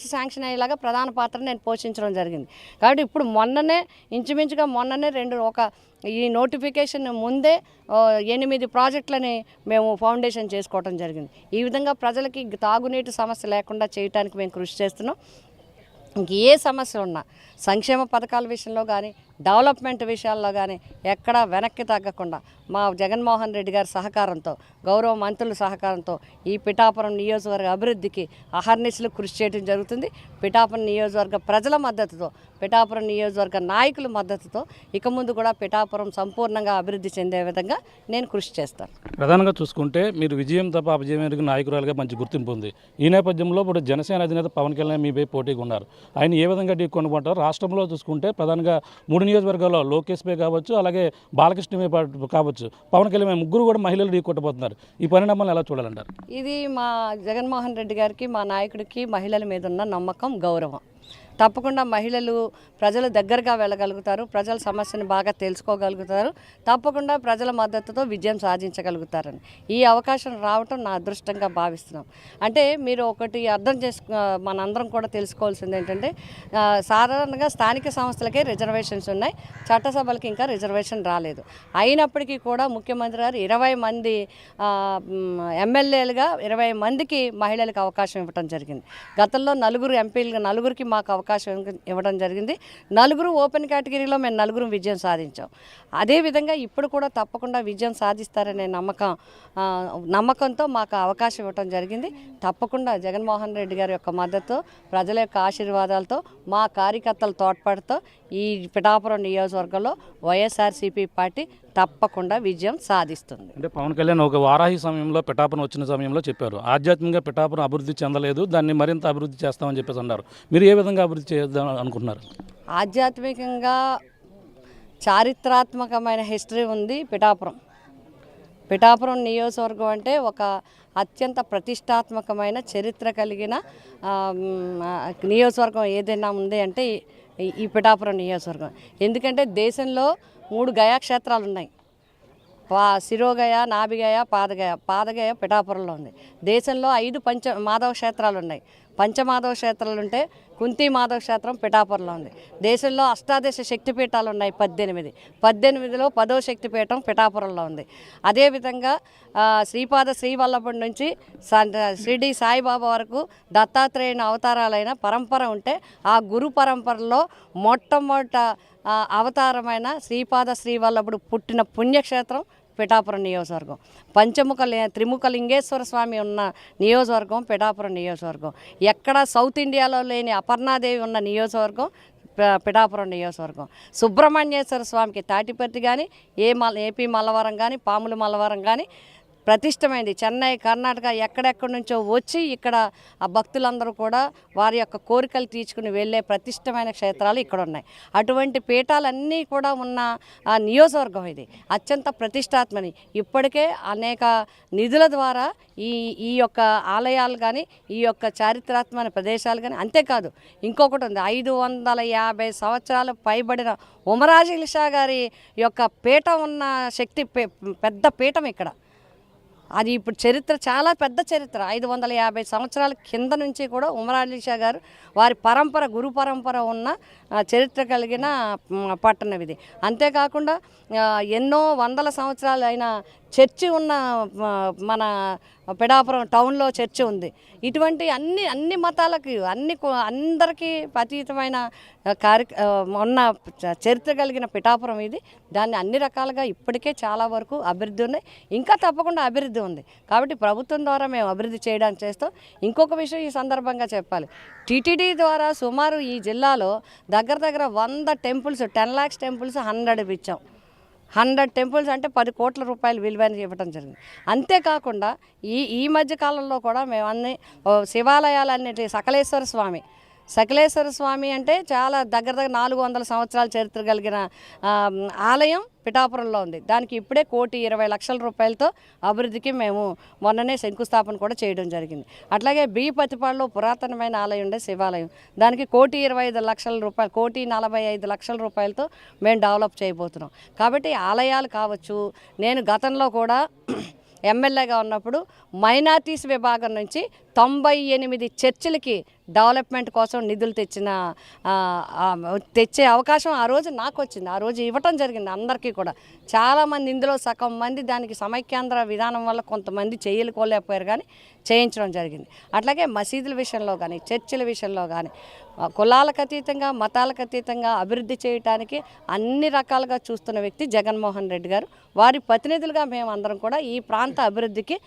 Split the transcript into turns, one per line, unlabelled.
Sanction అయ్యేలాగా ప్రధాన పాత్ర నేను పోషించడం జరిగింది. కాబట్టి ఇప్పుడు ఇంచుమించుగా మొన్ననే ఈ నోటిఫికేషన్ ముందే 8 ప్రాజెక్టులని మేము ఫౌండేషన్ చేసుకోవడం జరిగింది. ఈ విధంగా ప్రజలకి తాగునీటి సమస్య లేకుండా చేయడానికి మేము కృషి చేస్తున్నాం. ఇంక ఏ సమస్య ఉన్నా సంక్షేమ పథకాల విషయంలో కానీ డెవలప్మెంట్ విషయాల్లో కానీ ఎక్కడా వెనక్కి తగ్గకుండా మా జగన్మోహన్ రెడ్డి గారి సహకారంతో, గౌరవ మంత్రుల సహకారంతో ఈ పిఠాపురం నియోజకవర్గ అభివృద్ధికి అహర్నిశలు కృషి చేయడం జరుగుతుంది. పిఠాపురం నియోజకవర్గ ప్రజల మద్దతుతో, పిఠాపురం నియోజకవర్గ నాయకుల మద్దతుతో ఇక ముందు కూడా పిఠాపురం సంపూర్ణంగా అభివృద్ధి చెందే విధంగా నేను కృషి చేస్తాను.
ప్రధానంగా చూసుకుంటే మీరు విజయం తప్ప అపజయం ఎరిగిన నాయకురాలుగా మంచి గుర్తింపు ఉంది. ఈ నేపథ్యంలో ఇప్పుడు జనసేన అధినేత పవన్ కళ్యాణ్ మీపై పోటీగా ఉన్నారు. ఆయన ఏ విధంగా ఢీకొనుకుంటారు? రాష్ట్రంలో చూసుకుంటే ప్రధానంగా 3 నియోజకవర్గాల్లో లోకేష్పై కావచ్చు, అలాగే బాలకృష్ణపై కావచ్చు, పవన్ కళ్యాణ్ ముగ్గురు కూడా మహిళలు ఢీకొట్టబోతున్నారు. ఈ పరిణామాలను ఎలా చూడాలంటారు?
ఇది మా జగన్మోహన్ రెడ్డి గారికి, మా నాయకుడికి మహిళల మీద ఉన్న నమ్మకం, గౌరవం. తప్పకుండా మహిళలు ప్రజల దగ్గరగా వెళ్ళగలుగుతారు, ప్రజల సమస్యను బాగా తెలుసుకోగలుగుతారు, తప్పకుండా ప్రజల మద్దతుతో విజయం సాధించగలుగుతారని ఈ అవకాశం రావటం నా అదృష్టంగా భావిస్తున్నాం. అంటే మీరు ఒకటి మనందరం కూడా తెలుసుకోవాల్సింది ఏంటంటే, సాధారణంగా స్థానిక సంస్థలకే రిజర్వేషన్స్ ఉన్నాయి, చట్టసభలకి ఇంకా రిజర్వేషన్ రాలేదు. అయినప్పటికీ కూడా ముఖ్యమంత్రి గారు 20 మంది ఎమ్మెల్యేలుగా 20 మందికి మహిళలకు అవకాశం ఇవ్వడం జరిగింది. గతంలో 4 ఎంపీలుగా 4కి మాకు అవకాశం ఇవ్వడం జరిగింది. 4 ఓపెన్ కేటగిరీలో మేము 4 విజయం సాధించాం. అదేవిధంగా ఇప్పుడు కూడా తప్పకుండా విజయం సాధిస్తారనే నమ్మకంతో మాకు అవకాశం ఇవ్వడం జరిగింది. తప్పకుండా జగన్మోహన్ రెడ్డి గారి యొక్క మద్దతు, ప్రజల యొక్క ఆశీర్వాదాలతో, మా కార్యకర్తల తోడ్పాటుతో ఈ పిఠాపురం నియోజకవర్గంలో వైఎస్ఆర్సీపీ పార్టీ తప్పకుండా విజయం సాధిస్తుంది.
అంటే పవన్ కళ్యాణ్ ఒక వారాహి సమయంలో పిఠాపురం వచ్చిన సమయంలో చెప్పారు, ఆధ్యాత్మికంగా పిఠాపురం అభివృద్ధి చెందలేదు, దాన్ని మరింత అభివృద్ధి చేస్తామని చెప్పేసి అన్నారు. మీరు ఏ విధంగా అభివృద్ధి చేద్దాం అనుకుంటున్నారు?
ఆధ్యాత్మికంగా చారిత్రాత్మకమైన హిస్టరీ ఉంది పిఠాపురం నియోజకవర్గం అంటే ఒక అత్యంత ప్రతిష్టాత్మకమైన చరిత్ర కలిగిన నియోజకవర్గం ఏదైనా ఉంది అంటే ఈ పిఠాపురం నియోజకవర్గం. ఎందుకంటే దేశంలో 3 గయాక్షేత్రాలు ఉన్నాయి. శిరోగయ, నాభిగయ, పాదగయ పిఠాపురంలో ఉంది. దేశంలో 5 మాధవ క్షేత్రాలు ఉన్నాయి. పంచమాధవ క్షేత్రాలు ఉంటే కుంతి మాధవ క్షేత్రం పిఠాపురంలో ఉంది. దేశంలో అష్టాదశ శక్తిపీఠాలు ఉన్నాయి, 18లో 10వ శక్తిపీఠం పిఠాపురంలో ఉంది. అదేవిధంగా శ్రీవల్లభుడి నుంచి షిరిడి సాయిబాబా వరకు దత్తాత్రేయుని అవతారాలైన పరంపర ఉంటే, ఆ గురు పరంపరలో మొట్టమొదట అవతారమైన శ్రీవల్లభుడు పుట్టిన పుణ్యక్షేత్రం పిఠాపురం నియోజకవర్గం. త్రిముఖ లింగేశ్వర స్వామి ఉన్న నియోజకవర్గం పిఠాపురం నియోజకవర్గం. ఎక్కడ సౌత్ ఇండియాలో లేని అపర్ణాదేవి ఉన్న నియోజకవర్గం పిఠాపురం నియోజకవర్గం. సుబ్రహ్మణ్యేశ్వర స్వామికి తాటిపర్తి కానీ, ఏపీ మల్లవరం కానీ, పాముల మల్లవరం కానీ ప్రతిష్టమైంది. చెన్నై, కర్ణాటక ఎక్కడెక్కడి నుంచో వచ్చి ఇక్కడ ఆ భక్తులందరూ కూడా వారి యొక్క కోరికలు తీర్చుకుని వెళ్ళే ప్రతిష్టమైన క్షేత్రాలు ఇక్కడ ఉన్నాయి. అటువంటి పీఠాలన్నీ కూడా ఉన్న నియోజకవర్గం ఇది అత్యంత ప్రతిష్టాత్మని. ఇప్పటికే అనేక నిధుల ద్వారా ఈ యొక్క ఆలయాలు కానీ, ఈ యొక్క చారిత్రాత్మక ప్రదేశాలు కానీ, అంతేకాదు ఇంకొకటి ఉంది. 550 సంవత్సరాలు పైబడిన ఉమరాజుల షా గారి యొక్క పీఠం ఉన్న పెద్ద పీఠం ఇక్కడ. అది ఇప్పుడు చరిత్ర చాలా పెద్ద చరిత్ర. 550 సంవత్సరాల కింద నుంచి కూడా ఉమరాజుల షా గారు వారి గురు పరంపర ఉన్న చరిత్ర కలిగిన పట్టణం ఇది. అంతేకాకుండా ఎన్నో వందల సంవత్సరాలు అయిన చర్చి ఉన్న మన పిఠాపురం టౌన్లో చర్చి ఉంది. ఇటువంటి అన్ని మతాలకి అందరికీ అతీతమైన ఉన్న చరిత్ర కలిగిన పిఠాపురం ఇది. దాన్ని అన్ని రకాలుగా ఇప్పటికే చాలా వరకు అభివృద్ధి ఉన్నాయి, ఇంకా తప్పకుండా అభివృద్ధి ఉంది. కాబట్టి ప్రభుత్వం ద్వారా మేము అభివృద్ధి చేయడానికి చేస్తాం. ఇంకొక విషయం ఈ సందర్భంగా చెప్పాలి, టీటీడీ ద్వారా సుమారు ఈ జిల్లాలో దగ్గర 100 టెంపుల్స్, 10 lakhs టెంపుల్స్ 100 ఇచ్చాం. 100 టెంపుల్స్ అంటే 10 కోట్ల రూపాయలు విలువైన ఇవ్వడం జరిగింది. అంతేకాకుండా ఈ మధ్య కాలంలో కూడా మేము అన్ని శివాలయాలన్నిటి సకలేశ్వర స్వామి అంటే చాలా దగ్గర 400 సంవత్సరాల చరిత్ర కలిగిన ఆలయం పిఠాపురంలో ఉంది. దానికి ఇప్పుడే 1,20,00,000 రూపాయలతో అభివృద్ధికి మేము మొన్ననే శంకుస్థాపన కూడా చేయడం జరిగింది. అట్లాగే బీపతిపాడులో పురాతనమైన ఆలయం ఉండే శివాలయం, దానికి 1,25,00,000 రూపాయలు, 1,45,00,000 రూపాయలతో మేము డెవలప్ చేయబోతున్నాం. కాబట్టి ఆలయాలు కావచ్చు, నేను గతంలో కూడా ఎమ్మెల్యేగా ఉన్నప్పుడు మైనార్టీస్ విభాగం నుంచి 98 చర్చిలకి డెవలప్మెంట్ కోసం నిధులు తెచ్చే అవకాశం ఆ రోజు నాకు వచ్చింది. ఆ రోజు ఇవ్వటం జరిగింది అందరికీ కూడా. చాలామంది ఇందులో సగం మంది దానికి సమైక్యాంధ్ర విధానం వల్ల కొంతమంది చేయలేకపోయారు, కానీ చేయించడం జరిగింది. అట్లాగే మసీదుల విషయంలో కానీ, చర్చిల విషయంలో కానీ కులాలకు అతీతంగా, మతాలకు అతీతంగా అభివృద్ధి చేయడానికి అన్ని రకాలుగా చూస్తున్న వ్యక్తి జగన్మోహన్ రెడ్డి గారు. వారి ప్రతినిధులుగా మేము అందరం కూడా ఈ ప్రాంత అభివృద్ధికి